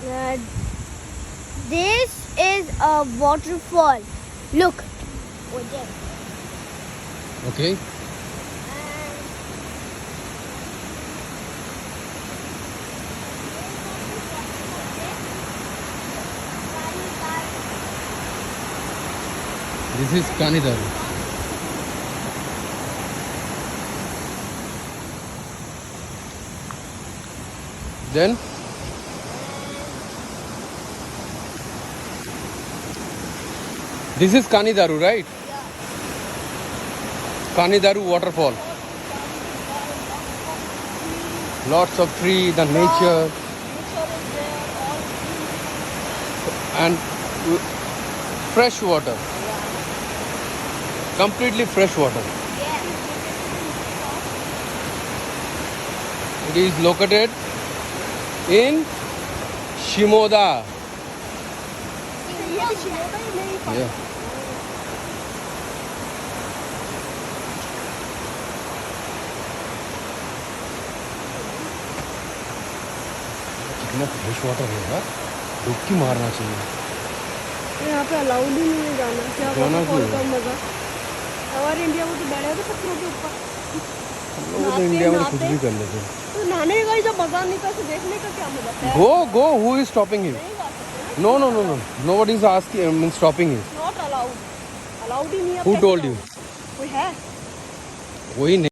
Uh, this is a waterfall. Look. Over there. Okay. This is Kanidaru. Then this is Kanidaru, right? Yeah. Kanidaru waterfall. Lots of tree, the nature, and fresh water. Completely fresh water. It is located in Shimoda. Yeah. कितना fresh water है, डुबकी मारना चाहिए। यहाँ पे allowed ही नहीं है जाना। क्या वाटरफॉल का मजा। हमारे इंडिया में तो बैठे थे पत्थरों के ऊपर। लोग इंडिया में कुछ भी कर लेते हैं। तो नहाने का जो मजा नहीं था, तो देखने का क्या मजा है? Go. Who is stopping you? No. Nobody is asking. Means stopping you. Not allowed. Allowed ही नहीं है। Who told you? कोई है? कोई नहीं।